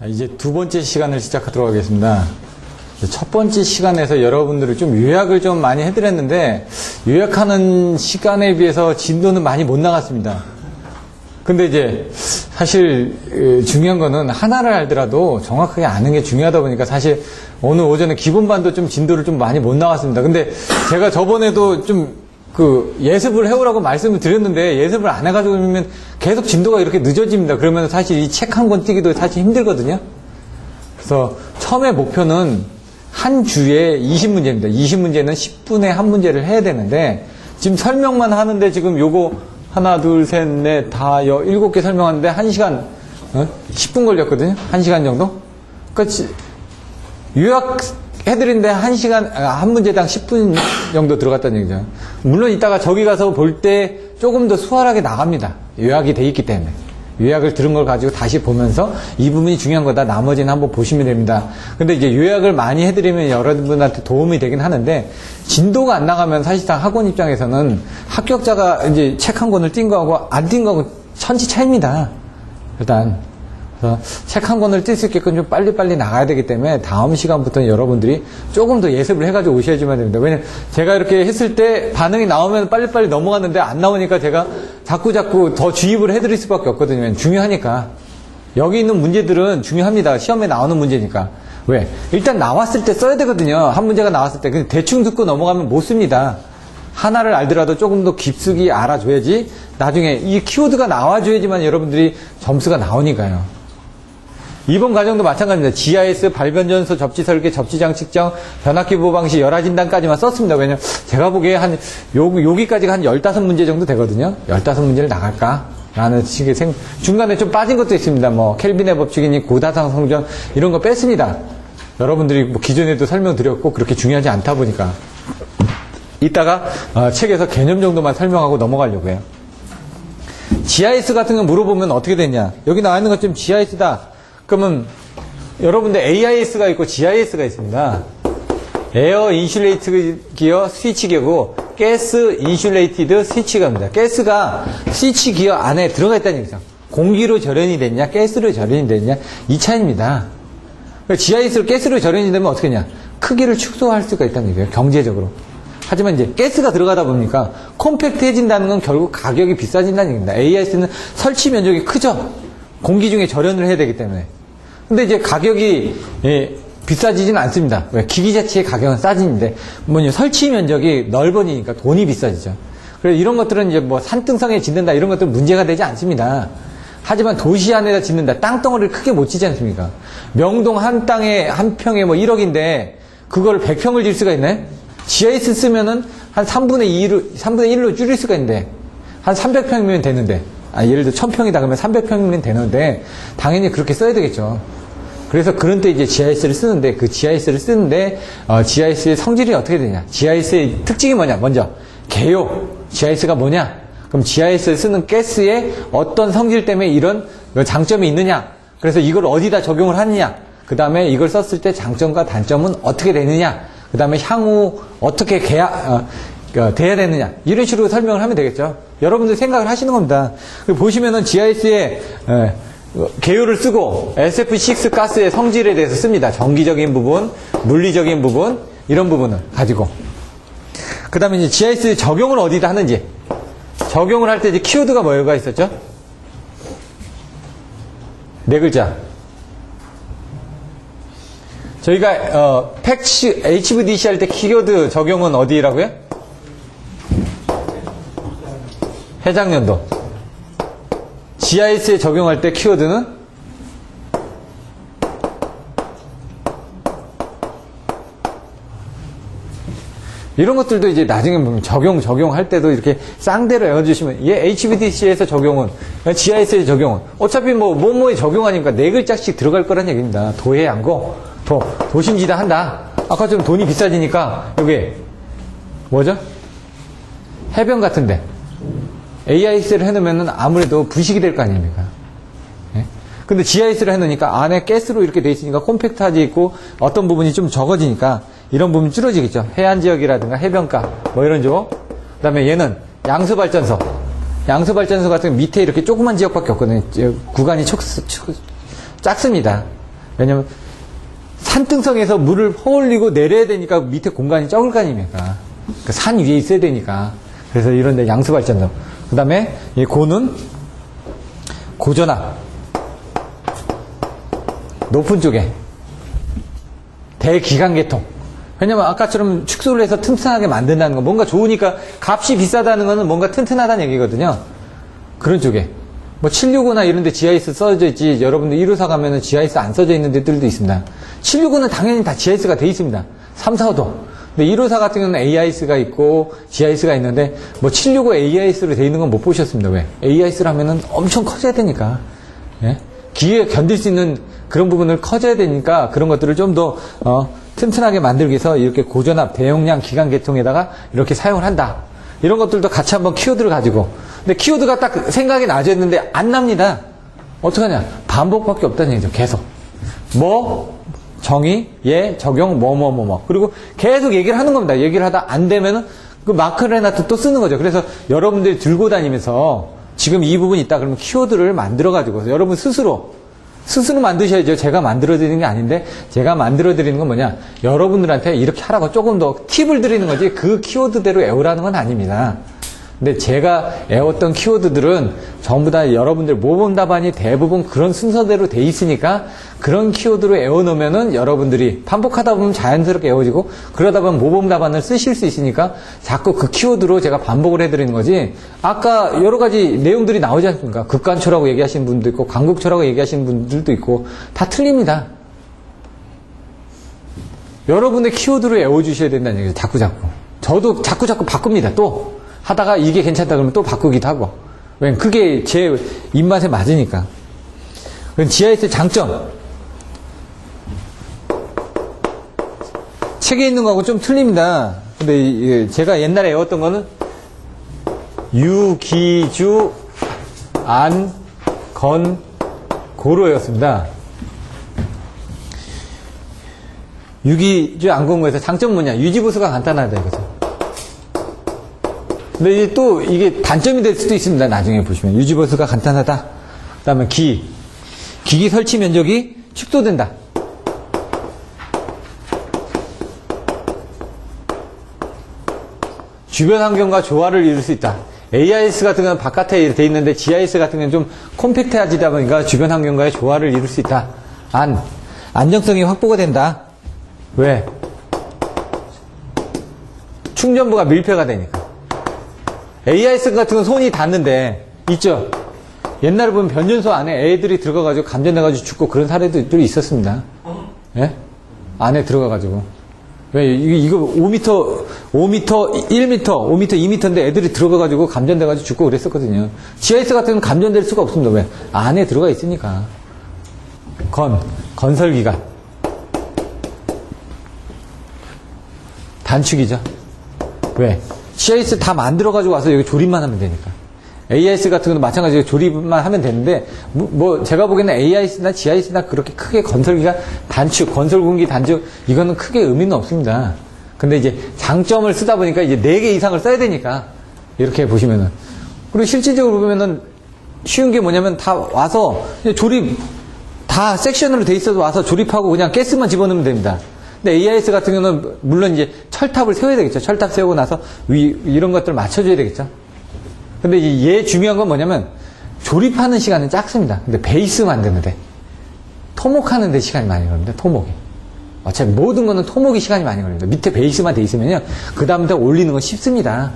자, 이제 두 번째 시간을 시작하도록 하겠습니다. 첫 번째 시간에서 여러분들을 좀 요약을 좀 많이 해드렸는데, 요약하는 시간에 비해서 진도는 많이 못 나갔습니다. 근데 이제 사실 중요한 거는 하나를 알더라도 정확하게 아는 게 중요하다 보니까 사실 오늘 오전에 기본반도 좀 진도를 좀 많이 못 나갔습니다. 근데 제가 저번에도 좀 예습을 해오라고 말씀을 드렸는데 예습을 안 해가지고 그러면 계속 진도가 이렇게 늦어집니다. 그러면 사실 이 책 한 권 띄기도 사실 힘들거든요. 그래서 처음에 목표는 한 주에 20문제입니다. 20문제는 10분에 한 문제를 해야 되는데 지금 설명만 하는데 지금 요거 하나, 둘, 셋, 넷, 다, 7개 설명하는데 1시간, 10분 걸렸거든요? 1시간 정도? 그러니까 요약해드리는데 1시간, 한 문제당 10분 정도 들어갔다는 얘기죠. 물론 이따가 저기 가서 볼 때 조금 더 수월하게 나갑니다. 요약이 돼 있기 때문에. 요약을 들은 걸 가지고 다시 보면서 이 부분이 중요한 거다. 나머지는 한번 보시면 됩니다. 근데 이제 요약을 많이 해드리면 여러분한테 도움이 되긴 하는데, 진도가 안 나가면 사실상 학원 입장에서는 합격자가 이제 책 한 권을 띈 거하고 안 띈 거하고 천지 차이입니다. 일단. 그래서 책 한 권을 띌 수 있게끔 좀 빨리빨리 나가야 되기 때문에 다음 시간부터는 여러분들이 조금 더 예습을 해가지고 오셔야지만 됩니다. 왜냐면 제가 이렇게 했을 때 반응이 나오면 빨리빨리 넘어갔는데 안 나오니까 제가 자꾸 더 주입을 해드릴 수밖에 없거든요. 중요하니까. 여기 있는 문제들은 중요합니다. 시험에 나오는 문제니까. 왜? 일단 나왔을 때 써야 되거든요. 한 문제가 나왔을 때. 근데 대충 듣고 넘어가면 못 씁니다. 하나를 알더라도 조금 더 깊숙이 알아줘야지 나중에 이 키워드가 나와줘야지만 여러분들이 점수가 나오니까요. 이번 과정도 마찬가지입니다. GIS, 발변전소, 접지설계, 접지장측정, 변압기보 방식, 열화진단까지만 썼습니다. 왜냐면 제가 보기에 여기까지가 한 15문제 정도 되거든요. 15문제를 나갈까? 라는 식의 중간에 좀 빠진 것도 있습니다. 뭐 켈빈의 법칙이니 고다상 성전 이런 거 뺐습니다. 여러분들이 뭐 기존에도 설명드렸고 그렇게 중요하지 않다 보니까 이따가 책에서 개념 정도만 설명하고 넘어가려고 해요. GIS 같은 거 물어보면 어떻게 되냐? 여기 나와 있는 것처럼 GIS다. 그러면 여러분들 AIS가 있고 GIS가 있습니다. 에어 인슐레이트 기어 스위치 기어고 가스 인슐레이티드 스위치 기어입니다. 가스가 스위치 기어 안에 들어가 있다는 얘기죠. 공기로 절연이 됐냐 가스로 절연이 됐냐 이 차이입니다. GIS로 가스로 절연이 되면 어떻게 하냐? 크기를 축소할 수가 있다는 얘기예요. 경제적으로. 하지만 이제 가스가 들어가다 보니까 콤팩트해진다는 건 결국 가격이 비싸진다는 얘기입니다. AIS는 설치 면적이 크죠. 공기 중에 절연을 해야 되기 때문에. 근데 이제 가격이 비싸지진 않습니다. 왜? 기기 자체의 가격은 싸지는데 설치 면적이 넓어지니까 돈이 비싸지죠. 그래서 이런 것들은 이제 뭐 산등성에 짓는다 이런 것들은 문제가 되지 않습니다. 하지만 도시 안에다 짓는다. 땅덩어리를 크게 못 짓지 않습니까? 명동 한 땅에 한 평에 뭐 1억인데 그걸 100평을 질 수가 있나요? GIS 쓰면은 한 3분의 1로 줄일 수가 있는데 한 300평이면 되는데 예를 들어 1000평이다 그러면 300평이면 되는데 당연히 그렇게 써야 되겠죠. 그래서 그런 때 이제 GIS를 쓰는데 GIS의 성질이 어떻게 되냐? GIS의 특징이 뭐냐? 먼저 개요. GIS가 뭐냐? 그럼 GIS를 쓰는 가스에 어떤 성질 때문에 이런 장점이 있느냐? 그래서 이걸 어디다 적용을 하느냐? 그 다음에 이걸 썼을 때 장점과 단점은 어떻게 되느냐? 그 다음에 향후 어떻게 돼야 되느냐? 이런 식으로 설명을 하면 되겠죠. 여러분들 생각을 하시는 겁니다. 보시면은 GIS에 개요를 쓰고 SF6 가스의 성질에 대해서 씁니다. 전기적인 부분, 물리적인 부분, 이런 부분을 가지고. 그 다음에 이제 GIS 적용을 어디다 하는지. 적용을 할 때 이제 키워드가 뭐가 있었죠? 4글자. 저희가, 팩시, HVDC 할 때 키워드 적용은 어디라고요? 해장연도. GIS에 적용할 때 키워드는 이런 것들도 이제 나중에 보면 적용할 때도 이렇게 쌍대로 외워주시면 얘 HVDC에서 적용은 GIS에 적용은 어차피 뭐뭐에 적용하니까 4글자씩 들어갈 거란 얘기입니다. 도해 양고 도심지다 한다. 아까처럼 돈이 비싸지니까 여기 뭐죠? 해변 같은데 AIS를 해놓으면 아무래도 부식이 될 거 아닙니까? 예? 근데 GIS를 해놓으니까 안에 가스로 이렇게 돼 있으니까 콤팩트하지 있고 어떤 부분이 좀 적어지니까 이런 부분이 줄어지겠죠. 해안지역이라든가 해변가 뭐 이런 쪽. 그 다음에 얘는 양수발전소. 양수발전소 같은 밑에 이렇게 조그만 지역밖에 없거든요. 구간이 작습니다. 왜냐면 산등성에서 물을 퍼올리고 내려야 되니까 밑에 공간이 적을 거 아닙니까? 그러니까 산 위에 있어야 되니까. 그래서 이런 데 양수발전소. 그 다음에 이 고는 고전압. 높은 쪽에. 대기관계통. 왜냐면 아까처럼 축소를 해서 튼튼하게 만든다는 거. 뭔가 좋으니까 값이 비싸다는 거는 뭔가 튼튼하다는 얘기거든요. 그런 쪽에. 뭐 765나 이런 데 GIS 써져 있지. 여러분들 1호사 가면은 GIS 안 써져 있는 데들도 있습니다. 765는 당연히 다 GIS가 돼 있습니다. 3, 4호도. 근데 1호사 같은 경우는 AIS가 있고 GIS가 있는데 뭐 765 AIS로 돼 있는 건 못 보셨습니다. 왜? AIS를 하면은 엄청 커져야 되니까. 예? 기계가 견딜 수 있는 그런 부분을 커져야 되니까 그런 것들을 좀 더 튼튼하게 만들기 위해서 이렇게 고전압 대용량 기관 계통에다가 이렇게 사용을 한다. 이런 것들도 같이 한번 키워드를 가지고. 근데 키워드가 딱 생각이 나져 있는데 안 납니다. 어떡하냐? 반복밖에 없다는 얘기죠. 계속. 뭐, 정의, 예, 적용, 뭐. 그리고 계속 얘기를 하는 겁니다. 얘기를 하다 안 되면은 그 마크를 해놔도 또 쓰는 거죠. 그래서 여러분들이 들고 다니면서 지금 이 부분이 있다 그러면 키워드를 만들어가지고 여러분 스스로 만드셔야죠. 제가 만들어드리는 게 아닌데 제가 만들어드리는 건 뭐냐. 여러분들한테 이렇게 하라고 조금 더 팁을 드리는 거지 그 키워드대로 외우라는 건 아닙니다. 근데 제가 외웠던 키워드들은 전부 다 여러분들 모범 답안이 대부분 그런 순서대로 돼 있으니까 그런 키워드로 외워놓으면은 여러분들이 반복하다 보면 자연스럽게 외워지고 그러다 보면 모범 답안을 쓰실 수 있으니까 자꾸 그 키워드로 제가 반복을 해드리는 거지. 아까 여러 가지 내용들이 나오지 않습니까? 극간초라고 얘기하시는 분도 있고 광극초라고 얘기하시는 분들도 있고 다 틀립니다. 여러분의 키워드로 외워주셔야 된다는 얘기죠. 자꾸. 저도 자꾸 바꿉니다. 또. 하다가 이게 괜찮다 그러면 또 바꾸기도 하고. 왜냐면 그게 제 입맛에 맞으니까. GIS의 장점. 책에 있는 거하고 좀 틀립니다. 근데 제가 옛날에 외웠던 거는 유기주 안 건 고로 외웠습니다. 유기주 안 건 고에서 장점 뭐냐? 유지보수가 간단하다 이거죠. 근데 이게 또 이게 단점이 될 수도 있습니다. 나중에 보시면 유지보수가 간단하다. 그다음에 기기 설치 면적이 축소된다. 주변 환경과 조화를 이룰 수 있다. AIS 같은 경우는 바깥에 돼 있는데 GIS 같은 경우는 좀 콤팩트하지다 보니까 주변 환경과의 조화를 이룰 수 있다. 안정성이 확보가 된다. 왜? 충전부가 밀폐가 되니까. AIS 같은 건 손이 닿는데 있죠. 옛날에 보면 변전소 안에 애들이 들어가가지고 감전돼가지고 죽고 그런 사례들이 있었습니다. 예? 안에 들어가가지고. 왜 이거 5m, 1m, 5m, 2m인데 애들이 들어가가지고 감전돼가지고 죽고 그랬었거든요. GIS 같은 건 감전될 수가 없습니다. 왜? 안에 들어가 있으니까. 건설기간. 단축이죠. 왜? GIS 다 만들어가지고 와서 여기 조립만 하면 되니까. AIS 같은 것도 마찬가지로 조립만 하면 되는데, 뭐, 제가 보기에는 AIS나 GIS나 그렇게 크게 건설기가 단축, 건설공기 단축, 이거는 크게 의미는 없습니다. 근데 이제 장점을 쓰다 보니까 이제 4개 이상을 써야 되니까, 이렇게 보시면은. 그리고 실질적으로 보면은 쉬운 게 뭐냐면 다 와서 조립, 다 섹션으로 돼 있어도 와서 조립하고 그냥 가스만 집어넣으면 됩니다. 근데 AIS 같은 경우는 물론 이제 철탑을 세워야 되겠죠. 철탑 세우고 나서 이런 것들을 맞춰줘야 되겠죠. 근데 얘 중요한 건 뭐냐면 조립하는 시간은 작습니다. 근데 베이스 만드는데 토목하는 데 시간이 많이 걸립니다. 토목이. 어차피 모든 거는 토목이 시간이 많이 걸립니다. 밑에 베이스만 돼 있으면요. 그 다음부터 올리는 건 쉽습니다.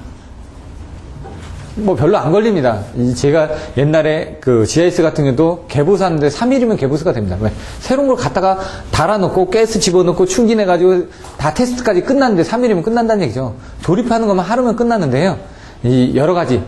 뭐 별로 안 걸립니다. 제가 옛날에 그 GIS 같은 경우도 개보수 하는데 3일이면 개보수가 됩니다. 왜? 새로운 걸 갖다가 달아놓고 가스 집어넣고 충진해가지고 다 테스트까지 끝났는데 3일이면 끝난다는 얘기죠. 조립하는 것만 하루면 끝났는데요. 이 여러 가지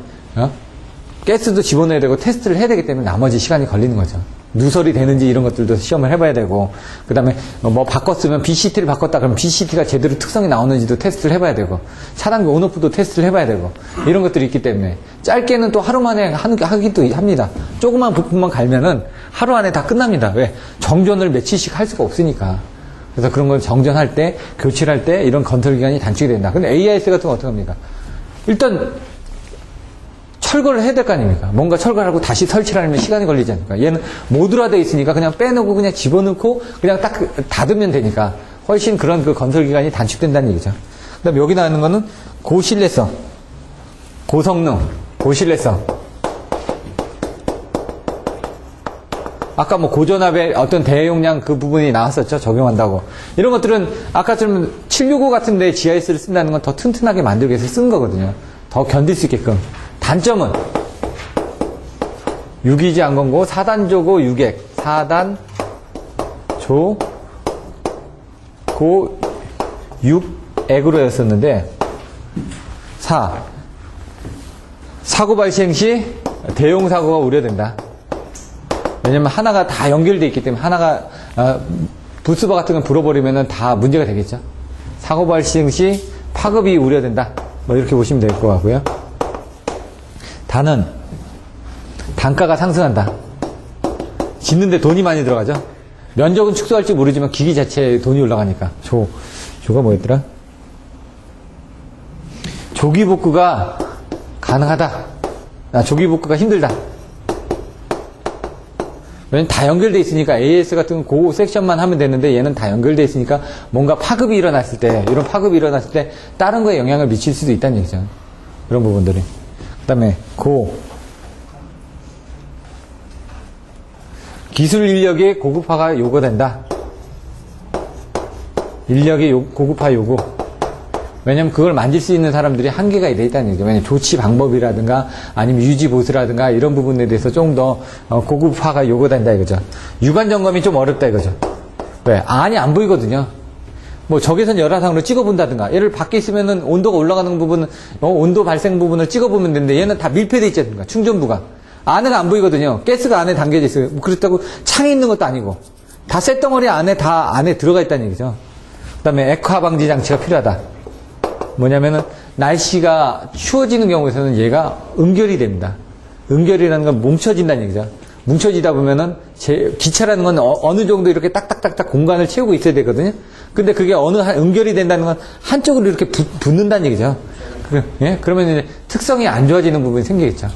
가스도 집어넣어야 되고 테스트를 해야 되기 때문에 나머지 시간이 걸리는 거죠. 누설이 되는지 이런 것들도 시험을 해봐야 되고, 그 다음에 뭐 바꿨으면 BCT를 바꿨다 그러면 BCT가 제대로 특성이 나오는지도 테스트를 해봐야 되고, 차단기 온오프도 테스트를 해봐야 되고, 이런 것들이 있기 때문에 짧게는 또 하루 만에 하기도 합니다. 조그만 부품만 갈면은 하루 안에 다 끝납니다. 왜? 정전을 며칠씩 할 수가 없으니까. 그래서 그런 건 정전할 때, 교체를 할 때 이런 건설 기간이 단축이 된다. 근데 AIS 같은 건 어떻게 합니까? 일단 철거를 해야 될 거 아닙니까? 뭔가 철거를 하고 다시 설치를 하려면 시간이 걸리지 않습니까? 얘는 모듈화되어 있으니까 그냥 빼놓고 그냥 집어넣고 그냥 딱 닫으면 되니까 훨씬 그런 그 건설 기간이 단축된다는 얘기죠. 그 다음에 여기 나오는 거는 고신뢰성, 고성능, 고신뢰성. 아까 뭐 고전압의 어떤 대용량 그 부분이 나왔었죠. 적용한다고. 이런 것들은 아까처럼 765 같은데 GIS를 쓴다는 건 더 튼튼하게 만들기 위해서 쓴 거거든요. 더 견딜 수 있게끔. 단점은 6이지 안건고 4단조고 6액. 4단 조 고 6액으로 였었는데 4. 사고 발생 시 대용 사고가 우려된다. 왜냐면 하나가 다 연결되어 있기 때문에 하나가 부스바 같은 건 불어버리면 다 문제가 되겠죠. 사고 발생 시 파급이 우려된다. 뭐 이렇게 보시면 될 것 같고요. 단은 단가가 상승한다. 짓는데 돈이 많이 들어가죠. 면적은 축소할지 모르지만 기기 자체에 돈이 올라가니까. 조가 뭐였더라? 조기 복구가 가능하다. 조기 복구가 힘들다. 왜냐면 다 연결되어 있으니까 AS 같은 그 섹션만 하면 되는데 얘는 다 연결되어 있으니까 뭔가 파급이 일어났을 때, 이런 파급이 일어났을 때 다른 거에 영향을 미칠 수도 있다는 얘기죠. 이런 부분들이. 그 다음에 기술 인력의 고급화가 요구된다. 인력의 고급화 요구. 왜냐면 그걸 만질 수 있는 사람들이 한계가 있다는 얘기죠. 왜냐면 조치 방법이라든가 아니면 유지 보수라든가 이런 부분에 대해서 조금 더 고급화가 요구된다 이거죠. 육안 점검이 좀 어렵다 이거죠. 왜? 안이 안 보이거든요. 뭐 적외선 열화상으로 찍어본다든가 얘를 밖에 있으면은 온도가 올라가는 부분은 온도 발생 부분을 찍어보면 되는데 얘는 다 밀폐되어 있지 않습니까? 충전부가. 안에가 안 보이거든요. 가스가 안에 담겨져 있어요. 그렇다고 창이 있는 것도 아니고 다 쇳덩어리 안에 다 안에 들어가 있다는 얘기죠. 그 다음에 액화 방지 장치가 필요하다. 뭐냐면은 날씨가 추워지는 경우에서는 얘가 응결이 됩니다. 응결이라는 건 뭉쳐진다는 얘기죠. 뭉쳐지다 보면은 기체라는 건 어느 정도 이렇게 딱딱딱딱 공간을 채우고 있어야 되거든요. 근데 그게 응결이 된다는 건 한쪽으로 이렇게 붙는다는 얘기죠. 예? 그러면 이제 특성이 안 좋아지는 부분이 생기겠죠.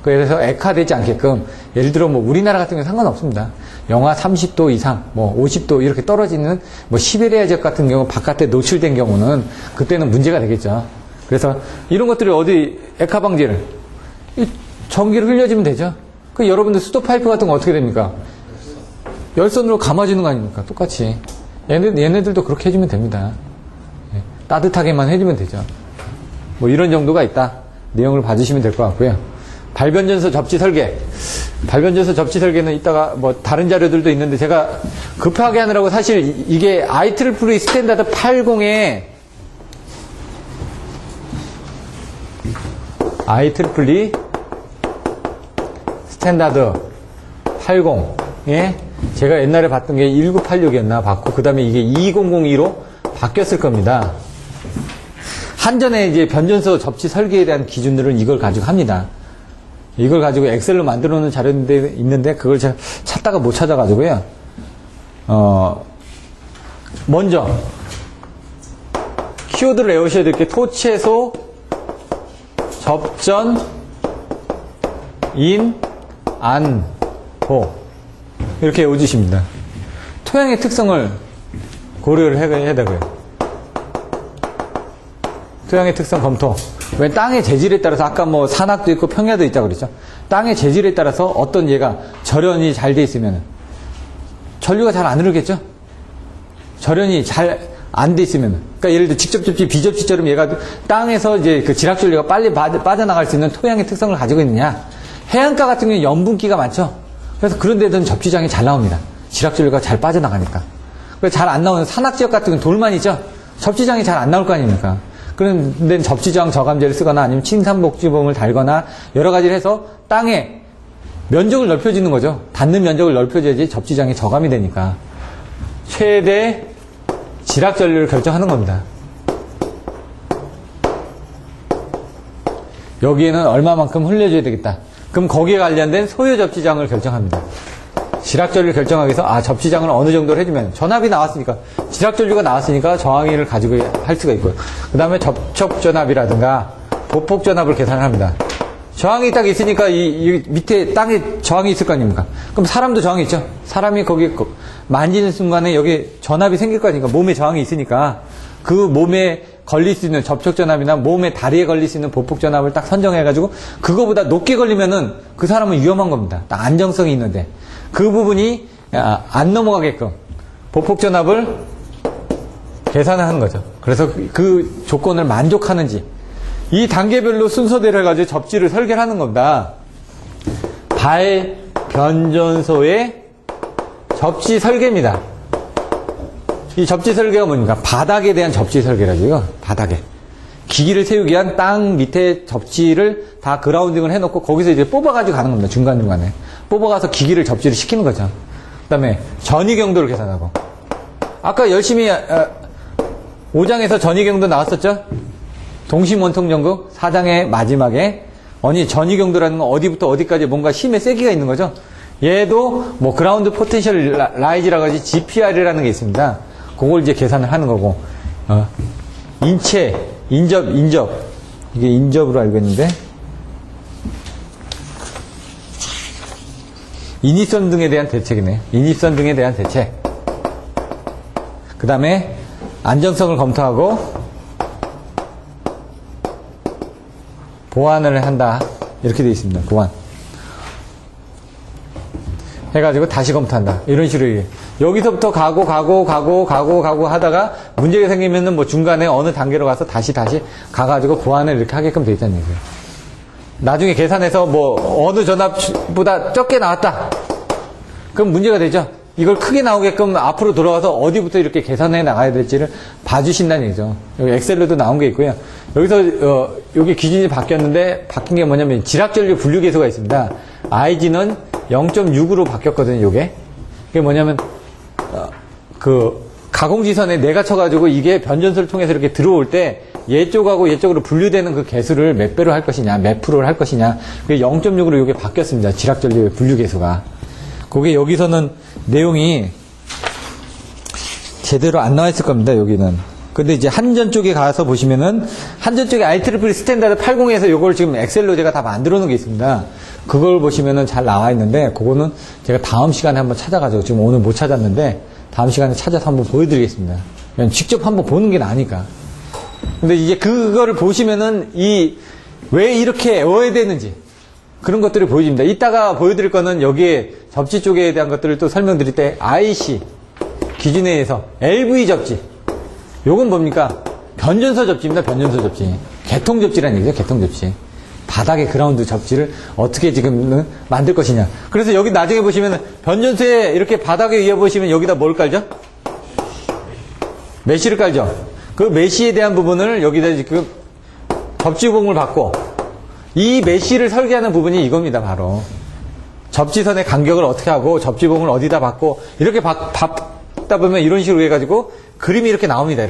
그래서 액화되지 않게끔 예를 들어 뭐 우리나라 같은 경우는 상관없습니다. 영하 30도 이상, 뭐 50도 이렇게 떨어지는 뭐 시베리아 지역 같은 경우 바깥에 노출된 경우는 그때는 문제가 되겠죠. 그래서 이런 것들이 어디 액화 방지를 전기를 흘려주면 되죠. 그 여러분들 수도 파이프 같은 거 어떻게 됩니까? 열선으로 감아주는 거 아닙니까? 똑같이 얘네들도 그렇게 해주면 됩니다. 예, 따뜻하게만 해주면 되죠. 뭐 이런 정도가 있다. 내용을 봐주시면 될 것 같고요. 발변전소 접지 설계. 발변전소 접지 설계는 이따가 뭐 다른 자료들도 있는데 제가 급하게 하느라고 사실 이게 IEEE 스탠다드 80에 IEEE 스탠다드 80에 제가 옛날에 봤던 게 1986이었나 봤고 그 다음에 이게 2002로 바뀌었을 겁니다. 한전에 이제 변전소 접지 설계에 대한 기준들은 이걸 가지고 합니다. 이걸 가지고 엑셀로 만들어 놓은 자료인데 있는데 그걸 제가 찾다가 못 찾아가지고요. 먼저 키워드를 외우셔야 될 게 토채소, 접전, 인, 안, 보 이렇게 외워주십니다. 토양의 특성을 고려를 해야 되고요. 토양의 특성 검토. 왜 땅의 재질에 따라서 아까 뭐 산악도 있고 평야도 있다고 그랬죠. 땅의 재질에 따라서 어떤 얘가 절연이 잘 돼 있으면 전류가 잘 안 흐르겠죠. 절연이 잘 안 돼 있으면 그러니까 예를 들어 직접 접지 비접지처럼 얘가 땅에서 이제 그 지락 전류가 빨리 빠져나갈 수 있는 토양의 특성을 가지고 있느냐. 해안가 같은 경우는 염분기가 많죠. 그래서 그런 데는 접지장이 잘 나옵니다. 지락 전류가 잘 빠져나가니까. 그래서 잘 안 나오는 산악 지역 같은 경우는 돌만 있죠. 접지장이 잘 안 나올 거 아닙니까? 그런 데는 접지저항 저감제를 쓰거나 아니면 침산복지봉을 달거나 여러 가지를 해서 땅에 면적을 넓혀주는 거죠. 닿는 면적을 넓혀줘야지 접지장이 저감이 되니까. 최대 지락 전류를 결정하는 겁니다. 여기에는 얼마만큼 흘려줘야 되겠다. 그럼 거기에 관련된 소요 접지장을 결정합니다. 지락전류를 결정하기 위해서 접지장을 어느 정도로 해주면 전압이 나왔으니까 지락전류가 나왔으니까 저항위를 가지고 할 수가 있고요. 그 다음에 접촉전압이라든가 보폭전압을 계산을 합니다. 저항이 딱 있으니까 이 밑에 땅에 저항이 있을 거 아닙니까? 그럼 사람도 저항이 있죠. 사람이 거기 만지는 순간에 여기 전압이 생길 거 아닙니까? 몸에 저항이 있으니까 그 몸에 걸릴 수 있는 접촉 전압이나 몸에 다리에 걸릴 수 있는 보폭 전압을 딱 선정해가지고 그거보다 높게 걸리면은 그 사람은 위험한 겁니다. 딱 안정성이 있는데 그 부분이 안 넘어가게끔 보폭 전압을 계산을 하는 거죠. 그래서 그 조건을 만족하는지 이 단계별로 순서대로 해가지고 접지를 설계를 하는 겁니다. 발 변전소의 접지 설계입니다. 이 접지 설계가 뭡니까? 바닥에 대한 접지 설계라죠. 이거 바닥에 기기를 세우기 위한 땅 밑에 접지를 다 그라운딩을 해놓고 거기서 이제 뽑아가지고 가는 겁니다. 중간중간에 뽑아가서 기기를 접지를 시키는 거죠. 그 다음에 전위 경도를 계산하고 아까 열심히 5장에서 전위 경도 나왔었죠? 동심 원통 전극 4장의 마지막에 전위 경도라는 건 어디부터 어디까지 뭔가 힘의 세기가 있는 거죠. 얘도 뭐 그라운드 포텐셜 라이즈라고 하지 GPR이라는 게 있습니다. 그걸 이제 계산을 하는 거고 인체 인접 이게 인접으로 알고 있는데 인입선 등에 대한 대책이네요. 인입선 등에 대한 대책. 그 다음에 안정성을 검토하고 보완을 한다. 이렇게 되어 있습니다. 보완. 해가지고 다시 검토한다. 이런 식으로 여기서부터 가고 하다가 문제가 생기면은 뭐 중간에 어느 단계로 가서 다시 가가지고 보완을 이렇게 하게끔 되어 있다는 얘기예요. 나중에 계산해서 뭐 어느 전압보다 적게 나왔다. 그럼 문제가 되죠. 이걸 크게 나오게끔 앞으로 돌아가서 어디부터 이렇게 계산해 나가야 될지를 봐주신다는 얘기죠. 여기 엑셀로도 나온 게 있고요. 여기서 여기 기준이 바뀌었는데 바뀐 게 뭐냐면 지락전류 분류계수가 있습니다. IG는 0.6으로 바뀌었거든요. 그게 뭐냐면 그 가공지선에 내가 쳐가지고 이게 변전소를 통해서 이렇게 들어올 때 얘쪽하고 얘쪽으로 분류되는 그 개수를 몇 배로 할 것이냐, 몇 프로를 할 것이냐. 그게 0.6으로 이게 바뀌었습니다. 지락전류 분류계수가. 그게 여기서는 내용이 제대로 안 나와 있을 겁니다. 여기는. 근데 이제 한전 쪽에 가서 보시면은 한전 쪽에 IEEE 스탠다드 80에서 요걸 지금 엑셀로 제가 다 만들어 놓은 게 있습니다. 그걸 보시면은 잘 나와 있는데 그거는 제가 다음 시간에 한번 찾아가지고 지금 오늘 못 찾았는데 다음 시간에 찾아서 한번 보여드리겠습니다. 그냥 직접 한번 보는 게 나으니까. 근데 이제 그거를 보시면은 왜 이렇게 외워야 되는지 그런 것들이 보여집니다. 이따가 보여드릴 거는 여기에 접지 쪽에 대한 것들을 또 설명드릴 때 IC 기준에 의해서 LV 접지. 요건 뭡니까? 변전소 접지입니다. 변전소 접지. 개통 접지라는 얘기죠. 개통 접지. 바닥에 그라운드 접지를 어떻게 지금 만들 것이냐. 그래서 여기 나중에 보시면 변전소에 이렇게 바닥에 위에 보시면 여기다 뭘 깔죠? 메쉬를 깔죠. 그 메쉬에 대한 부분을 여기다 지금 접지봉을 받고 이 메쉬를 설계하는 부분이 이겁니다. 바로 접지선의 간격을 어떻게 하고 접지봉을 어디다 받고 이렇게 받다 보면 이런 식으로 해가지고 그림이 이렇게 나옵니다.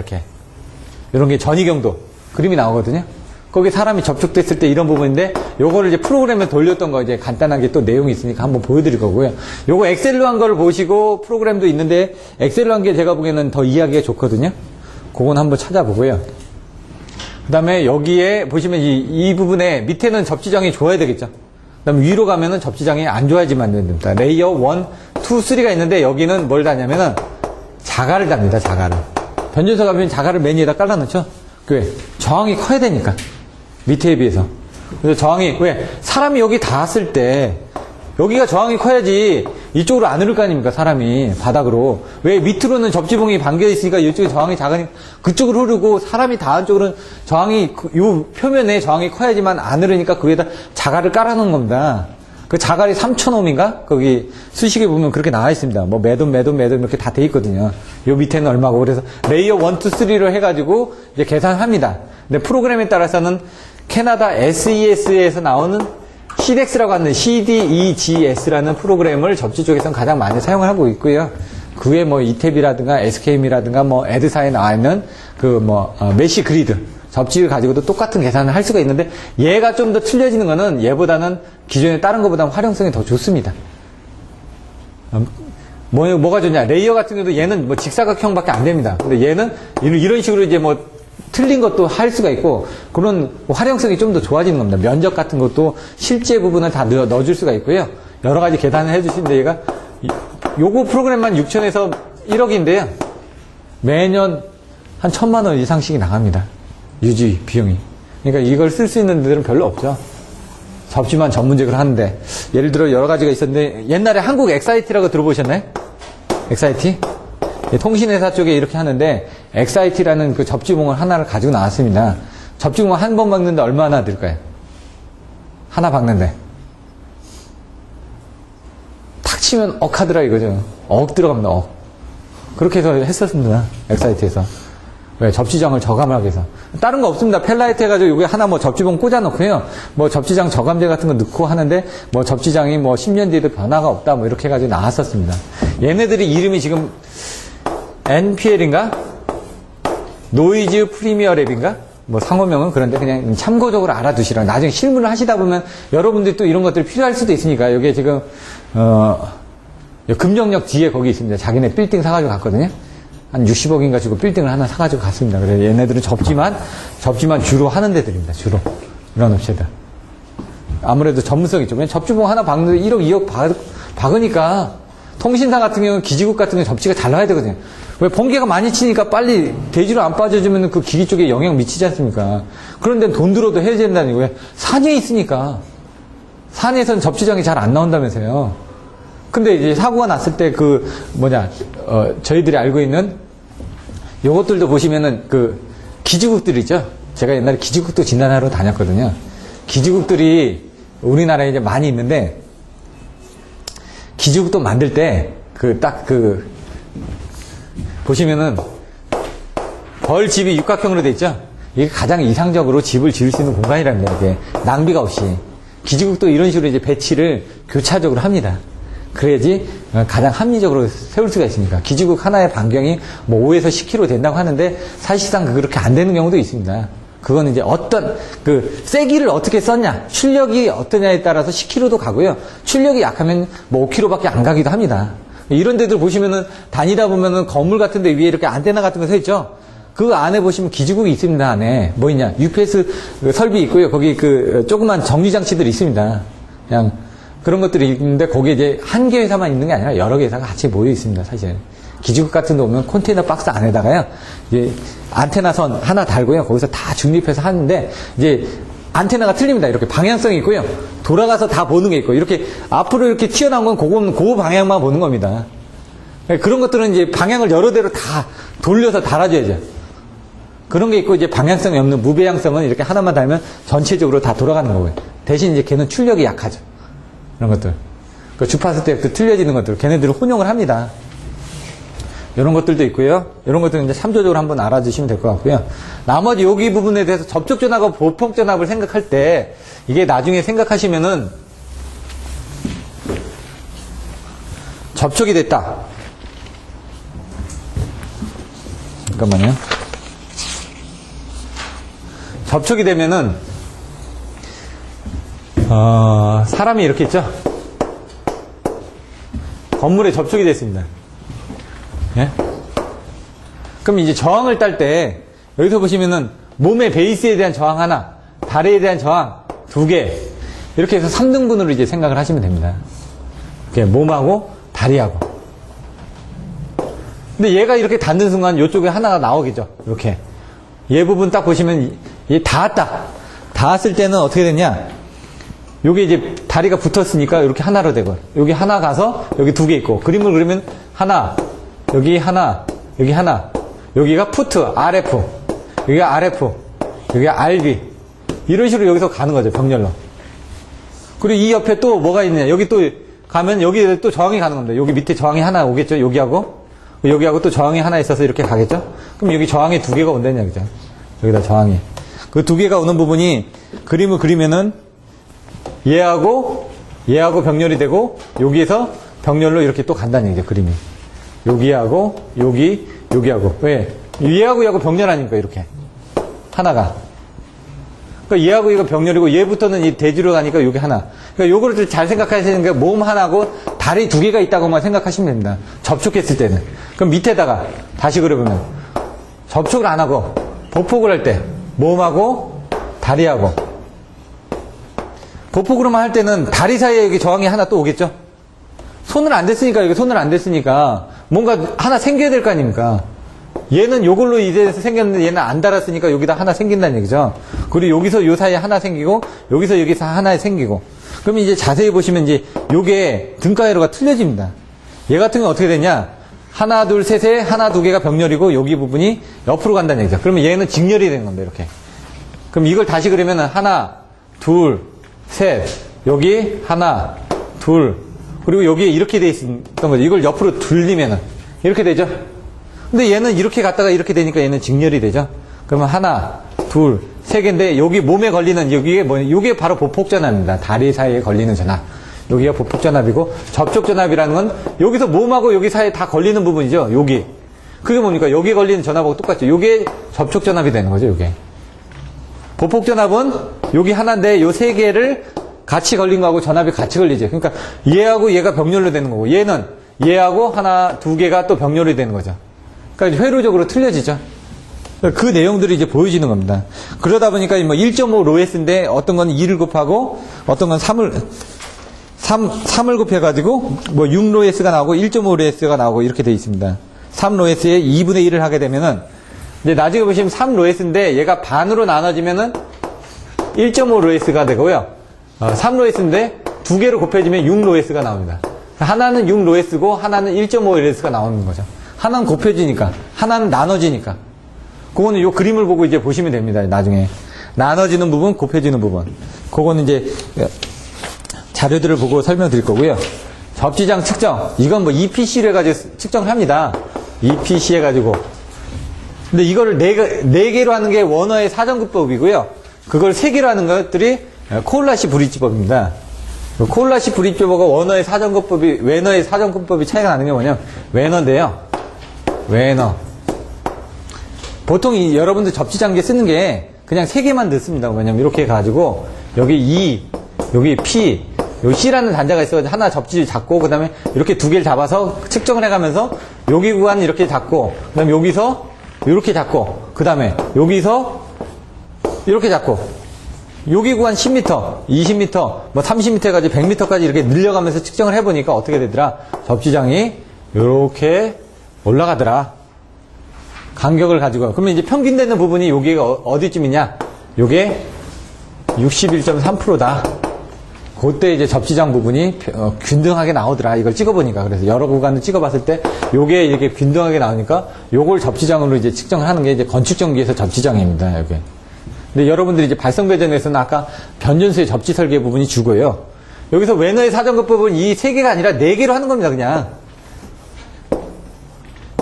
이런 게 전위경도 그림이 나오거든요. 거기 사람이 접촉됐을 때 이런 부분인데 요거를 이제 프로그램에 돌렸던 거 이제 간단하게 또 내용이 있으니까 한번 보여드릴 거고요. 요거 엑셀로 한 거를 보시고 프로그램도 있는데 엑셀로 한 게 제가 보기에는 더 이해하기가 좋거든요. 그건 한번 찾아보고요. 그 다음에 여기에 보시면 이 부분에 밑에는 접지장이 좋아야 되겠죠. 그 다음에 위로 가면은 접지장이 안 좋아야지만 됩니다. 레이어 1, 2, 3가 있는데 여기는 뭘 다냐면은 자갈을 답니다. 자갈을. 변전소 가면 자갈을 맨 위에다 깔아놓죠. 왜? 저항이 커야 되니까. 밑에에 비해서. 그래서 저항이, 왜? 사람이 여기 닿았을 때, 여기가 저항이 커야지 이쪽으로 안 흐를 거 아닙니까? 사람이 바닥으로. 왜? 밑으로는 접지봉이 반겨 있으니까 이쪽에 저항이 작으니까 그쪽으로 흐르고 사람이 닿은 쪽으로는 저항이, 요 표면에 저항이 커야지만 안 흐르니까 그 위에다 자갈을 깔아놓은 겁니다. 그 자갈이 3,000옴인가? 거기 수식에 보면 그렇게 나와 있습니다. 뭐 매돔 이렇게 다 돼 있거든요. 요 밑에는 얼마고. 그래서 레이어 1, 2, 3로 해가지고 이제 계산합니다. 근데 프로그램에 따라서는 캐나다 SES에서 나오는 CDEX라고 하는 CDEGS라는 프로그램을 접지 쪽에서는 가장 많이 사용을 하고 있고요. 그 외에 뭐 이탭이라든가 SKM이라든가 뭐 에드사에 나와 있는 메시 그리드 접지를 가지고도 똑같은 계산을 할 수가 있는데 얘가 좀 더 틀려지는 거는 얘보다는 기존에 다른 것보다 활용성이 더 좋습니다. 뭐가 좋냐? 레이어 같은 경우도 얘는 뭐 직사각형밖에 안 됩니다. 근데 얘는 이런 식으로 이제 뭐 틀린 것도 할 수가 있고 그런 활용성이 좀 더 좋아지는 겁니다. 면적 같은 것도 실제 부분을 다 넣어줄 수가 있고요. 여러 가지 계산을 해주시는데 얘가 요거 프로그램만 6천에서 1억인데요. 매년 한 1,000만 원 이상씩이 나갑니다. 유지 비용이. 그러니까 이걸 쓸 수 있는 데들은 별로 없죠. 접지만 전문직을 하는데 예를 들어 여러 가지가 있었는데 옛날에 한국 엑사이티라고 들어보셨나요? 엑사이티? 통신회사 쪽에 이렇게 하는데 엑사이티라는 그 접지봉을 하나를 가지고 나왔습니다. 접지봉을 한 번 박는데 얼마나 들까요? 하나 박는데 탁 치면 억 하더라 이거죠. 억 들어갑니다. 억. 그렇게 해서 했었습니다. 엑사이티에서. 왜? 접지장을 저감하기 위해서. 다른 거 없습니다. 펠라이트 해가지고 여기 하나 뭐 접지봉 꽂아놓고요. 뭐 접지장 저감제 같은 거 넣고 하는데 뭐 접지장이 뭐 10년 뒤에도 변화가 없다 뭐 이렇게 해가지고 나왔었습니다. 얘네들이 이름이 지금 NPL인가? 노이즈 프리미어 랩인가? 뭐 상호명은 그런데 그냥 참고적으로 알아두시라. 나중에 실무를 하시다 보면 여러분들이 또 이런 것들이 필요할 수도 있으니까 여기에 지금 금정역 뒤에 거기 있습니다. 자기네 빌딩 사가지고 갔거든요. 한 60억인가 주고 빌딩을 하나 사가지고 갔습니다. 그래서 얘네들은 접지만 주로 하는 데들입니다. 주로. 이런 업체들. 아무래도 전문성이 있죠. 접지봉 하나 박는데 1억, 2억 박으니까 통신사 같은 경우는 기지국 같은 경우는 접지가 잘 나와야 되거든요. 왜 번개가 많이 치니까 빨리 대지로 안 빠져주면 그 기기 쪽에 영향 미치지 않습니까? 그런데 돈 들어도 해야 된다니. 왜? 산에 있으니까. 산에서는 접지장이 잘 안 나온다면서요. 근데 이제 사고가 났을 때 저희들이 알고 있는 요것들도 보시면은 그 기지국들 있죠? 제가 옛날에 기지국도 진단하러 다녔거든요. 기지국들이 우리나라에 이제 많이 있는데 기지국도 만들 때 보시면은 벌집이 육각형으로 돼 있죠? 이게 가장 이상적으로 집을 지을 수 있는 공간이랍니다. 이게 낭비가 없이. 기지국도 이런 식으로 이제 배치를 교차적으로 합니다. 그래야지 가장 합리적으로 세울 수가 있으니까. 기지국 하나의 반경이 뭐 5에서 10km 된다고 하는데 사실상 그렇게 안 되는 경우도 있습니다. 그건 이제 어떤 세기를 어떻게 썼냐, 출력이 어떠냐에 따라서 10km도 가고요. 출력이 약하면 뭐 5km밖에 안 가기도 합니다. 이런 데들 보시면은 다니다 보면은 건물 같은 데 위에 이렇게 안테나 같은 거 서 있죠. 그 안에 보시면 기지국이 있습니다. 안에 뭐 있냐, UPS 설비 있고요. 거기 조그만 정리장치들이 있습니다. 그냥 그런 것들이 있는데 거기에 이제 한 개 회사만 있는 게 아니라 여러 개 회사가 같이 모여 있습니다. 사실 기지국 같은 데 오면 컨테이너 박스 안에다가요 이제 안테나 선 하나 달고요. 거기서 다 중립해서 하는데 이제 안테나가 틀립니다. 이렇게 방향성이 있고요. 돌아가서 다 보는 게 있고 이렇게 앞으로 이렇게 튀어나온 건 그 방향만 보는 겁니다. 그런 것들은 이제 방향을 여러 대로 다 돌려서 달아줘야죠. 그런 게 있고 이제 방향성이 없는 무배향성은 이렇게 하나만 달면 전체적으로 다 돌아가는 거고요. 대신 이제 걔는 출력이 약하죠. 이런 것들. 그 주파수 때 틀려지는 것들. 걔네들을 혼용을 합니다. 이런 것들도 있고요. 이런 것들은 이제 참조적으로 한번 알아주시면 될 것 같고요. 나머지 여기 부분에 대해서 접촉 전압과 보폭 전압을 생각할 때 이게 나중에 생각하시면은 접촉이 됐다. 잠깐만요. 접촉이 되면은 사람이 이렇게 있죠? 건물에 접촉이 됐습니다. 예? 그럼 이제 저항을 딸 때, 여기서 보시면은 몸의 베이스에 대한 저항 하나, 다리에 대한 저항 두 개, 이렇게 해서 3등분으로 이제 생각을 하시면 됩니다. 이렇게 몸하고 다리하고. 근데 얘가 이렇게 닿는 순간 이쪽에 하나가 나오겠죠? 이렇게. 얘 부분 딱 보시면 얘 닿았다. 닿았을 때는 어떻게 되냐? 요게 이제 다리가 붙었으니까 이렇게 하나로 되고, 여기 하나 가서 여기 두 개 있고, 그림을 그리면 하나, 여기 하나, 여기 하나, 여기가 푸트, RF, 여기가 RF, 여기가 RB, 이런 식으로 여기서 가는 거죠, 병렬로. 그리고 이 옆에 또 뭐가 있느냐, 여기 또 가면 여기에 또 저항이 가는 겁니다. 여기 밑에 저항이 하나 오겠죠, 여기하고 또 저항이 하나 있어서 이렇게 가겠죠. 그럼 여기 저항이 두 개가 온다는 얘기죠. 여기다 저항이. 그 두 개가 오는 부분이 그림을 그리면은 얘하고 병렬이 되고 여기에서 병렬로 이렇게 또 간다는 얘기죠, 그림이. 여기하고 여기하고. 왜? 얘하고 병렬하니까 이렇게 하나가. 그러니까 얘하고 얘가 병렬이고 얘부터는 이 대지로 가니까 여기 하나. 그러니까 요거를 잘 생각하시는 게 몸 하나고 다리 두 개가 있다고만 생각하시면 됩니다. 접촉했을 때는. 그럼 밑에다가 다시 그려보면 접촉을 안 하고 보폭을 할 때 몸하고 다리하고 보폭으로만 할 때는 다리 사이에 여기 저항이 하나 또 오겠죠. 손을 안 댔으니까 여기 손을 안 댔으니까 뭔가 하나 생겨야 될 거 아닙니까. 얘는 요걸로 이제서 생겼는데 얘는 안 달았으니까 여기다 하나 생긴다는 얘기죠. 그리고 여기서 요 사이에 하나 생기고 여기서 하나 생기고. 그러면 이제 자세히 보시면 이제 요게 등가회로가 틀려집니다. 얘 같은 건 어떻게 되냐? 하나 둘 셋에 하나 두 개가 병렬이고 여기 부분이 옆으로 간다는 얘기죠. 그러면 얘는 직렬이 되는 겁니다. 이렇게. 그럼 이걸 다시 그러면 하나 둘 셋 여기 하나 둘 그리고 여기에 이렇게 돼 있었던 거죠. 이걸 옆으로 돌리면은 이렇게 되죠. 근데 얘는 이렇게 갔다가 이렇게 되니까 얘는 직렬이 되죠. 그러면 하나, 둘, 세 개인데 여기 몸에 걸리는 여기에 뭐냐? 이게 바로 보폭전압입니다. 다리 사이에 걸리는 전압. 여기가 보폭전압이고 접촉전압이라는 건 여기서 몸하고 여기 사이에 다 걸리는 부분이죠. 여기. 그게 뭡니까? 여기 걸리는 전압하고 똑같죠. 요게 접촉전압이 되는 거죠. 요게. 보폭전압은 여기 하나인데 요 세 개를 같이 걸린 거하고 전압이 같이 걸리죠. 그러니까 얘하고 얘가 병렬로 되는 거고 얘는 얘하고 하나, 두 개가 또 병렬이 되는 거죠. 그러니까 회로적으로 틀려지죠. 그 내용들이 이제 보여지는 겁니다. 그러다 보니까 뭐 1.5 로에스인데 어떤 건 2를 곱하고 어떤 건 3을 곱해가지고 뭐 6 로에스가 나오고 1.5 로에스가 나오고 이렇게 되어 있습니다. 3 로에스에 2분의 1을 하게 되면은 이제 나중에 보시면 3 로에스인데 얘가 반으로 나눠지면은 1.5 로에스가 되고요. 3 로에스인데 두 개로 곱해지면 6 로에스가 나옵니다. 하나는 6 로에스고 하나는 1.5 로에스가 나오는 거죠. 하나는 곱해지니까, 하나는 나눠지니까. 그거는 요 그림을 보고 이제 보시면 됩니다. 나중에. 나눠지는 부분, 곱해지는 부분. 그거는 이제 자료들을 보고 설명드릴 거고요. 접지장 측정. 이건 뭐 EPC로 해가지고 측정을 합니다. EPC 해가지고. 근데 이거를 네 개로 하는 게 워너의 사정급법이고요. 그걸 세 개로 하는 것들이 코올라시 브릿지법입니다. 코올라시 브릿지법과 워너의 사정급법이, 웨너의 사정급법이 차이가 나는 게 뭐냐면, 웨너인데요. 웨너. 보통 여러분들 접지장기 쓰는 게 그냥 세 개만 넣습니다. 왜냐면 이렇게 해가지고 여기 E, 여기 P, 여기 C라는 단자가 있어가지고 하나 접지를 잡고 그 다음에 이렇게 두 개를 잡아서 측정을 해가면서 여기 구간 이렇게 잡고 그 다음에 여기서 이렇게 잡고 그 다음에 여기서 이렇게 잡고 여기 구간 10m, 20m, 뭐 30m 해가지고 100m까지 이렇게 늘려가면서 측정을 해보니까 어떻게 되더라? 접지장이 이렇게 올라가더라. 간격을 가지고. 그러면 이제 평균 되는 부분이 여기가 어디쯤이냐? 요게 61.3%다. 그때 이제 접지장 부분이 균등하게 나오더라. 이걸 찍어보니까. 그래서 여러 구간을 찍어봤을 때 요게 이렇게 균등하게 나오니까 요걸 접지장으로 이제 측정을 하는 게 이제 건축전기에서 접지장입니다. 여기. 근데 여러분들이 이제 발성배전에서는 아까 변전수의 접지 설계 부분이 주고요. 여기서 웨너의 사정급법은 이 세 개가 아니라 네 개로 하는 겁니다. 그냥.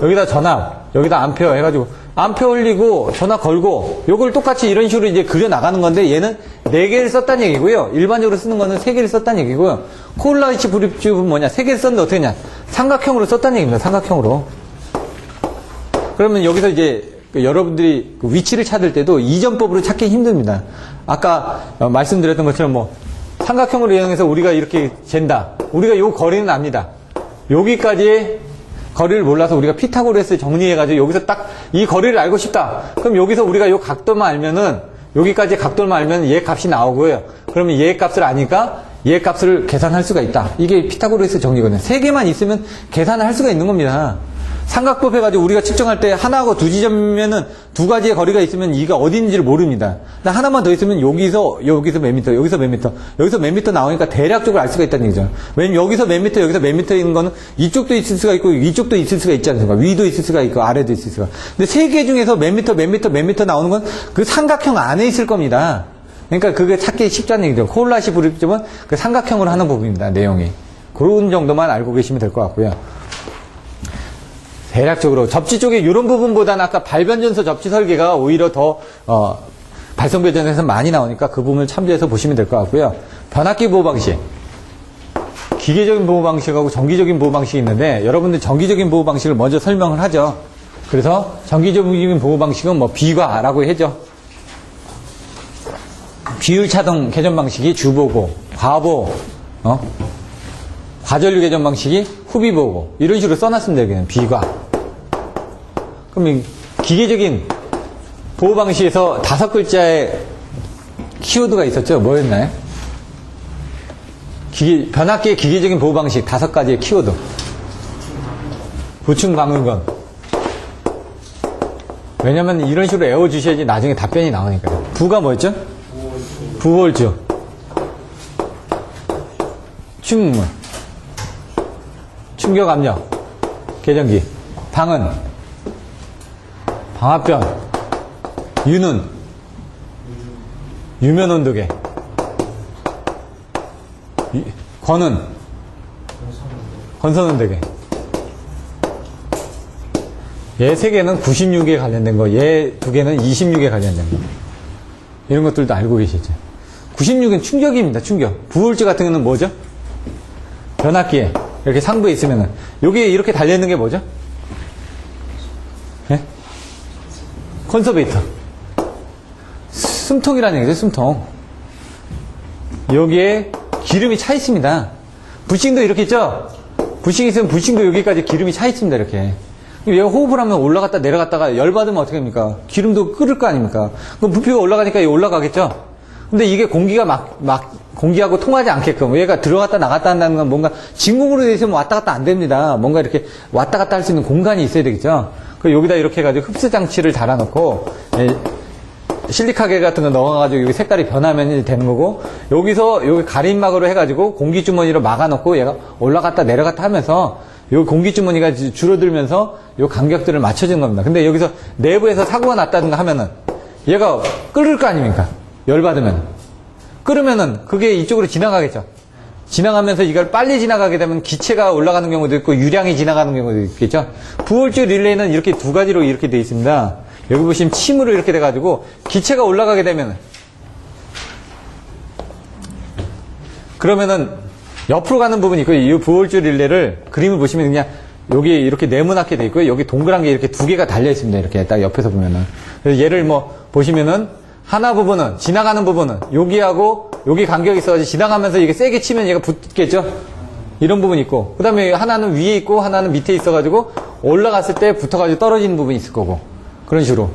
여기다 전압, 여기다 암페어 해가지고 암페어 올리고 전압 걸고 요걸 똑같이 이런 식으로 이제 그려 나가는 건데 얘는 4개를 썼다는 얘기고요. 일반적으로 쓰는 거는 3개를 썼다는 얘기고요. 코올라시 브릿지법은 뭐냐? 3개를 썼는데 어떻게 했냐? 삼각형으로 썼다는 얘기입니다. 삼각형으로. 그러면 여기서 이제 여러분들이 위치를 찾을 때도 이전법으로 찾기 힘듭니다. 아까 말씀드렸던 것처럼 뭐 삼각형으로 이용해서 우리가 이렇게 잰다. 우리가 요 거리는 압니다. 여기까지 거리를 몰라서 우리가 피타고라스 정리해가지고 여기서 딱 이 거리를 알고 싶다. 그럼 여기서 우리가 요 각도만 알면은 여기까지 각도만 알면 얘 값이 나오고요. 그러면 얘 값을 아니까 얘 값을 계산할 수가 있다. 이게 피타고라스 정리거든요. 세 개만 있으면 계산을 할 수가 있는 겁니다. 삼각법 해가지고 우리가 측정할 때 하나하고 두 지점이면은 두 가지의 거리가 있으면 이가 어디 있는지를 모릅니다. 근데 하나만 더 있으면 여기서 몇 미터, 여기서 몇 미터, 여기서 몇 미터 나오니까 대략적으로 알 수가 있다는 얘기죠. 왜냐면 여기서 몇 미터, 여기서 몇 미터 있는 거는 이쪽도 있을 수가 있고 이쪽도 있을 수가 있지 않습니까? 위도 있을 수가 있고 아래도 있을 수가. 근데 세 개 중에서 몇 미터, 몇 미터, 몇 미터 나오는 건 그 삼각형 안에 있을 겁니다. 그러니까 그게 찾기 쉽다는 얘기죠. 코올라시 브릿지법은 그 삼각형으로 하는 부분입니다. 내용이. 그런 정도만 알고 계시면 될 것 같고요. 대략적으로 접지 쪽에 이런 부분보다는 아까 발변전소 접지 설계가 오히려 더 발성배전에서 많이 나오니까 그 부분을 참조해서 보시면 될 것 같고요. 변압기 보호 방식, 기계적인 보호 방식하고 정기적인 보호 방식이 있는데 여러분들 정기적인 보호 방식을 먼저 설명을 하죠. 그래서 정기적인 보호 방식은 뭐 비과라고 하죠. 비율차동 개전 방식이 주보고, 과보호, 과전류 개전 방식이 후비보고 이런 식으로 써놨습니다. 여기는 비과. 그럼 기계적인 보호 방식에서 5글자의 키워드가 있었죠. 뭐였나요? 변압기의 기계적인 보호 방식 5가지의 키워드. 부충 방음건. 왜냐면 이런 식으로 외워주셔야지 나중에 답변이 나오니까요. 부가 뭐였죠? 부월주. 충문. 충격 압력. 계전기. 방은. 방압변. 유는. 유면 온도계. 건은. 건선 온도계. 얘 3개는 96에 관련된 거, 얘 2개는 26에 관련된 거. 이런 것들도 알고 계시죠? 96은 충격입니다, 충격. 부울주 같은 경우는 뭐죠? 변압기에 이렇게 상부에 있으면은, 여기에 이렇게 달려있는 게 뭐죠? 네? 컨서베이터. 숨통이라는 얘기죠, 숨통. 여기에 기름이 차 있습니다. 부싱도 이렇게 있죠? 부싱이 있으면 부싱도 여기까지 기름이 차 있습니다, 이렇게. 얘가 호흡을 하면 올라갔다 내려갔다가 열받으면 어떻게 합니까? 기름도 끓을 거 아닙니까? 그럼 부피가 올라가니까 얘 올라가겠죠? 근데 이게 공기가 공기하고 통하지 않게끔 얘가 들어갔다 나갔다 한다는 건 뭔가 진공으로 되어 있으면 왔다 갔다 안 됩니다. 뭔가 이렇게 왔다 갔다 할 수 있는 공간이 있어야 되겠죠? 그 여기다 이렇게 해가지고 흡수장치를 달아놓고, 실리카겔 같은 거 넣어가지고 여기 색깔이 변하면 되는 거고, 여기서 여기 가림막으로 해가지고 공기주머니로 막아놓고 얘가 올라갔다 내려갔다 하면서 요 공기주머니가 줄어들면서 요 간격들을 맞춰주는 겁니다. 근데 여기서 내부에서 사고가 났다든가 하면은 얘가 끓을 거 아닙니까? 열받으면. 끓으면은 그게 이쪽으로 지나가겠죠. 지나가면서 이걸 빨리 지나가게 되면 기체가 올라가는 경우도 있고 유량이 지나가는 경우도 있겠죠. 부월주 릴레이는 이렇게 2가지로 이렇게 되어 있습니다. 여기 보시면 침으로 이렇게 돼가지고 기체가 올라가게 되면은, 그러면은 옆으로 가는 부분이 있고요. 이 부월주 릴레이를 그림을 보시면 그냥 여기 이렇게 네모나게 돼 있고요. 여기 동그란 게 이렇게 2개가 달려 있습니다. 이렇게 딱 옆에서 보면은. 그래서 얘를 뭐 보시면은 하나 부분은, 지나가는 부분은 여기하고 여기 간격이 있어가지고 지나가면서 이게 세게 치면 얘가 붙겠죠? 이런 부분이 있고, 그 다음에 하나는 위에 있고 하나는 밑에 있어가지고 올라갔을 때 붙어가지고 떨어지는 부분이 있을 거고, 그런 식으로.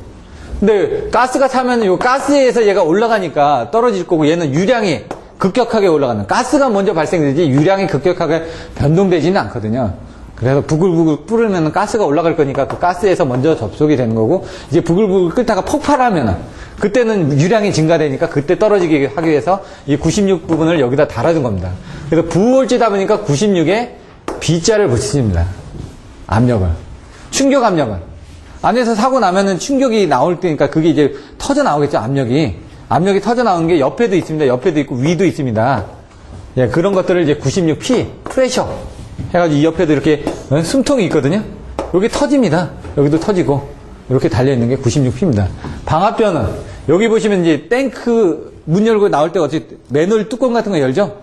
근데 가스가 차면 이 가스에서 얘가 올라가니까 떨어질 거고, 얘는 유량이 급격하게 올라가는, 가스가 먼저 발생되지 유량이 급격하게 변동되지는 않거든요. 그래서 부글부글 끓으면 가스가 올라갈 거니까 그 가스에서 먼저 접속이 되는 거고, 이제 부글부글 끓다가 폭발하면은 그때는 유량이 증가되니까 그때 떨어지게 하기 위해서 이 96 부분을 여기다 달아준 겁니다. 그래서 부월주다 보니까 96에 B자를 붙입니다. 압력을. 충격 압력을. 안에서 사고 나면은 충격이 나올 때니까 그게 이제 터져 나오겠죠, 압력이. 압력이 터져 나오는 게 옆에도 있습니다. 옆에도 있고 위도 있습니다. 예, 그런 것들을 이제 96P, 프레셔. 해가지고 이 옆에도 이렇게 숨통이 있거든요. 여기 터집니다. 여기도 터지고. 이렇게 달려있는 게 96P입니다. 방압변은, 여기 보시면 이제 탱크 문 열고 나올 때 어찌 맨홀 뚜껑 같은 거 열죠?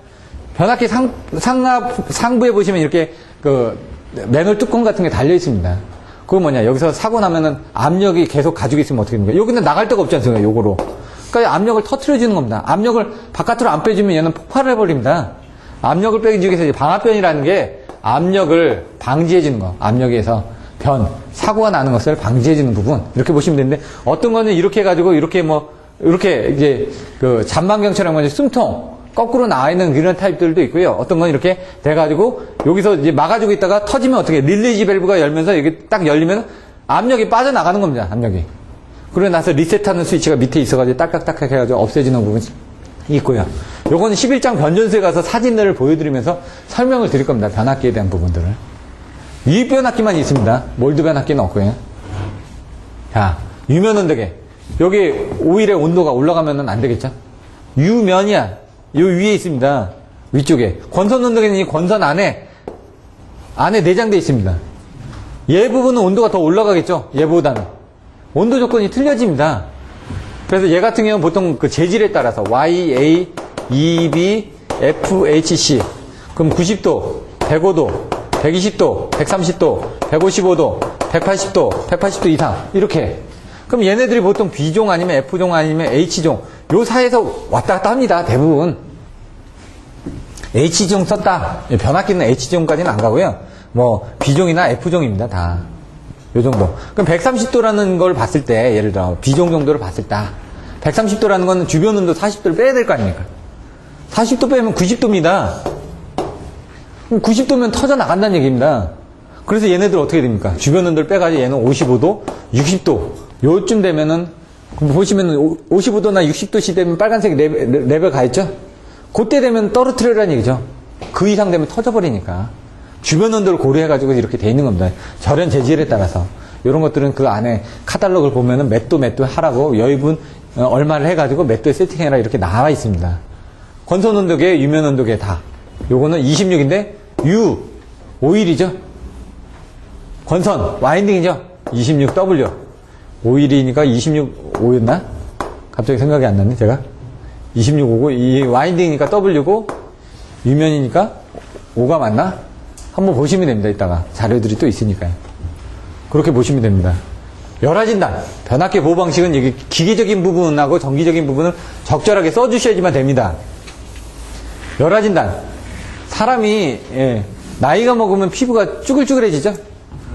변압기 상부에 보시면 이렇게 그 맨홀 뚜껑 같은 게 달려 있습니다. 그거 뭐냐, 여기서 사고 나면은 압력이 계속 가지고 있으면 어떻게 됩니까? 여기는 나갈 데가 없지 않습니까? 요거로. 그러니까 압력을 터트려주는 겁니다. 압력을 바깥으로 안 빼주면 얘는 폭발을 해버립니다. 압력을 빼주기 위해서 이제 방압변이라는 게 압력을 방지해주는 거. 압력에서 사고가 나는 것을 방지해주는 부분. 이렇게 보시면 되는데, 어떤 거는 이렇게 해가지고, 이렇게 이제, 그, 잔망경처럼 먼저 숨통, 거꾸로 나와 있는 이런 타입들도 있고요. 어떤 건 이렇게 돼가지고, 여기서 이제 막아주고 있다가 터지면 어떻게, 릴리지 밸브가 열면서 이게 딱 열리면 압력이 빠져나가는 겁니다, 압력이. 그러고 나서 리셋하는 스위치가 밑에 있어가지고 딸깍딸깍 해가지고 없애지는 부분이 있고요. 요거는 11장 변전소에 가서 사진들을 보여드리면서 설명을 드릴 겁니다. 변압기에 대한 부분들을. 유입 변압기만 있습니다. 몰드 변압기는 없고요. 자, 유면 온도계. 여기 오일의 온도가 올라가면은 안 되겠죠? 유면이야. 요 위에 있습니다. 위쪽에. 권선 온도계는 이 권선 안에 내장되어 있습니다. 얘 부분은 온도가 더 올라가겠죠? 얘보다는. 온도 조건이 틀려집니다. 그래서 얘 같은 경우는 보통 그 재질에 따라서 YA, EB, FHC. 그럼 90도, 105도, 120도, 130도, 155도, 180도, 180도 이상. 이렇게. 그럼 얘네들이 보통 B종 아니면 F종 아니면 H종. 요 사이에서 왔다 갔다 합니다. 대부분. H종 썼다. 변압기는 H종까지는 안 가고요. 뭐, B종이나 F종입니다. 다. 요 정도. 그럼 130도라는 걸 봤을 때, 예를 들어, 비종 정도를 봤을 때, 130도라는 건 주변 온도 40도를 빼야 될 거 아닙니까? 40도 빼면 90도입니다. 90도면 터져 나간다는 얘기입니다. 그래서 얘네들 어떻게 됩니까? 주변 온도를 빼가지고 얘는 55도, 60도. 요쯤 되면은, 보시면은 55도나 60도씨 되면 빨간색 레벨 가 있죠? 그때 되면 떨어뜨려라는 얘기죠. 그 이상 되면 터져버리니까. 주변 온도를 고려해가지고 이렇게 돼 있는 겁니다. 절연 재질에 따라서. 이런 것들은 그 안에 카탈로그를 보면은 몇 도 하라고 여유분 얼마를 해가지고 몇 도에 세팅해라 이렇게 나와 있습니다. 건선 온도계, 유면 온도계 다. 요거는 26인데, 오일이죠? 건선, 와인딩이죠? 26W. 오일이니까 26O였나? 갑자기 생각이 안 났네, 제가. 26O고, 이 와인딩이니까 W고, 유면이니까 O가 맞나? 한번 보시면 됩니다, 이따가. 자료들이 또 있으니까요. 그렇게 보시면 됩니다. 열화진단, 변압기 보호 방식은 여기 기계적인 부분하고 정기적인 부분을 적절하게 써주셔야지만 됩니다. 열화진단, 사람이 나이가 먹으면 피부가 쭈글쭈글해지죠?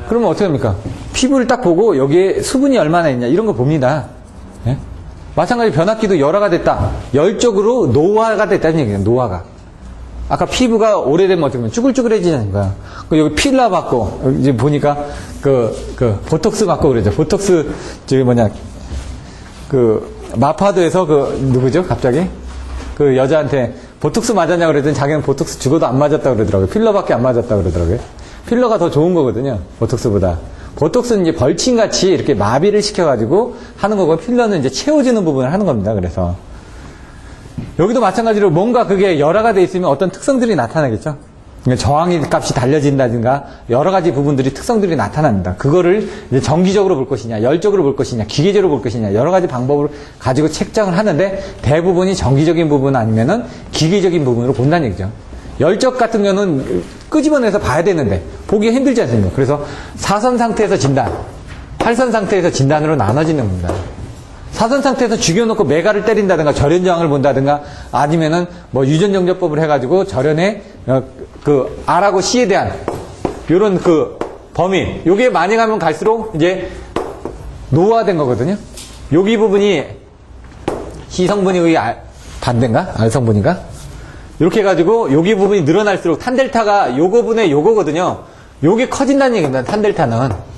그러면 어떻게 합니까? 피부를 딱 보고 여기에 수분이 얼마나 있냐 이런 거 봅니다. 예? 마찬가지 변압기도 열화가 됐다. 열적으로 노화가 됐다는 얘기예요. 노화가. 아까 피부가 오래되면 어떻게 보면 쭈글쭈글해지니까. 여기 필러 받고, 이제 보니까, 보톡스 받고 그러죠. 보톡스, 마파도에서 누구죠? 갑자기? 그 여자한테 보톡스 맞았냐고 그랬더니 자기는 보톡스 죽어도 안 맞았다고 그러더라고요. 필러밖에 안 맞았다고 그러더라고요. 필러가 더 좋은 거거든요. 보톡스보다. 보톡스는 이제 벌침같이 이렇게 마비를 시켜가지고 하는 거고, 필러는 이제 채워지는 부분을 하는 겁니다. 그래서. 여기도 마찬가지로 뭔가 그게 열화가 돼 있으면 어떤 특성들이 나타나겠죠. 저항의 값이 달려진다든가 여러 가지 부분들이 특성들이 나타납니다. 그거를 이제 정기적으로 볼 것이냐, 열적으로 볼 것이냐, 기계적으로 볼 것이냐 여러 가지 방법을 가지고 책정을 하는데 대부분이 정기적인 부분 아니면은 기계적인 부분으로 본다는 얘기죠. 열적 같은 경우는 끄집어내서 봐야 되는데 보기 힘들지 않습니까? 그래서 사선 상태에서 진단, 활선 상태에서 진단으로 나눠지는 겁니다. 사선 상태에서 죽여놓고 메가를 때린다든가 절연 저항을 본다든가 아니면은 뭐 유전정제법을 해가지고 절연의 R하고 C에 대한 요런 범위 요게 많이 가면 갈수록 이제 노화된 거거든요. 여기 부분이 C 성분이 반대인가? R 성분인가? 이렇게 해가지고 여기 부분이 늘어날수록 탄델타가 요거분의 요거거든요. 요게 커진다는 얘기입니다. 탄델타는.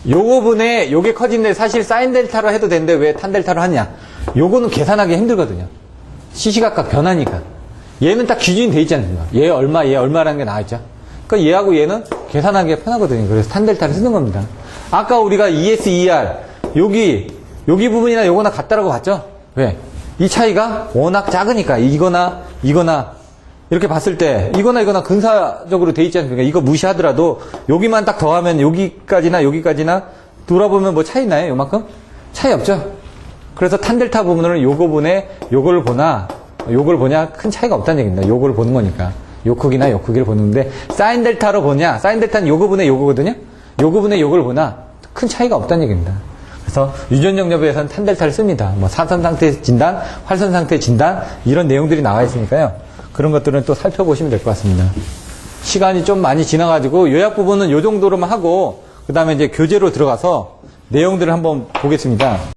요거분에 요게 커진데 사실 사인 델타로 해도 되는데 왜 탄 델타로 하냐? 요거는 계산하기 힘들거든요. 시시각각 변하니까. 얘는 딱 기준이 돼 있지 않습니까? 얘 얼마라는 게 나와있죠. 그러니까 얘하고 얘는 계산하기가 편하거든요. 그래서 탄 델타를 쓰는 겁니다. 아까 우리가 ES, ER 여기 부분이나 요거나 같다라고 봤죠? 왜? 이 차이가 워낙 작으니까 이거나 이렇게 봤을 때 이거나 근사적으로 돼 있지 않습니까? 이거 무시하더라도 여기만 딱 더하면 여기까지나 돌아보면 뭐 차이 나요? 요만큼? 차이 없죠? 그래서 탄델타 부분은 요거분에 요걸 보냐 큰 차이가 없다는 얘기입니다. 요거를 보는 거니까 요 크기나 요 크기를 보는데 사인 델타로 보냐 사인 델타는 요거분에 요거거든요. 요거분에 요걸 보나 큰 차이가 없다는 얘기입니다. 그래서 유전정렬부에서는 탄델타를 씁니다. 뭐 사선 상태 진단, 활선 상태 진단 이런 내용들이 나와 있으니까요. 그런 것들은 또 살펴보시면 될 것 같습니다. 시간이 좀 많이 지나가지고 요약 부분은 요 정도로만 하고 그 다음에 이제 교재로 들어가서 내용들을 한번 보겠습니다.